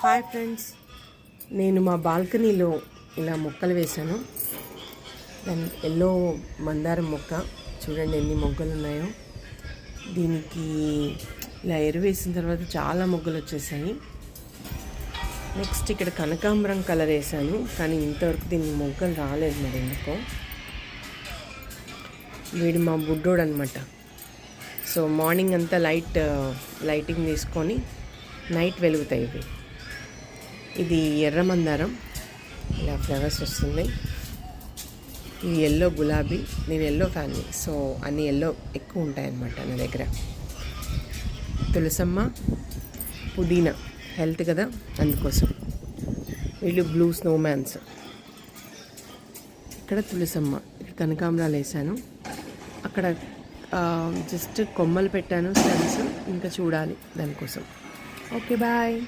Hi friends, నేను మా బాల్కనీలో ఇలా మొక్కలు వేశాను. దాని ఎల్లో మందారం మొక్క చూడండి ఎన్ని మొగ్గలు ఉన్నాయో. దీనికి ఇలా ఎరువు వేసిన తర్వాత చాలా మొగ్గలు వచ్చేసాయి. నెక్స్ట్ ఇక్కడ కనకాంబరం కలర్ వేసాను, కానీ ఇంతవరకు దీనికి మొగ్గలు రాలేదు. మరి ఎందుకో. వీడు మా బుడ్డోడు అనమాట. సో మార్నింగ్ అంతా లైటింగ్ తీసుకొని నైట్ వెలుగుతాయి ఇవి. ఇది ఎర్ర మందారం, ఇలా ఫ్లవర్స్ వస్తున్నాయి. ఇది ఎల్లో గులాబీ. నేను ఎల్లో ఫ్యాన్ని, సో అన్ని ఎల్లో ఎక్కువ ఉంటాయన్నమాట నా దగ్గర. తులసమ్మ, పుదీనా హెల్త్ కదా, అందుకోసం. వీళ్ళు బ్లూ స్నోమ్యాన్స్. ఇక్కడ తులసమ్మ, ఇక్కడ కనకాంబరాలు వేసాను. అక్కడ జస్ట్ కొమ్మలు పెట్టాను, స్టెమ్స్. ఇంకా చూడాలి దానికోసం. Okay bye.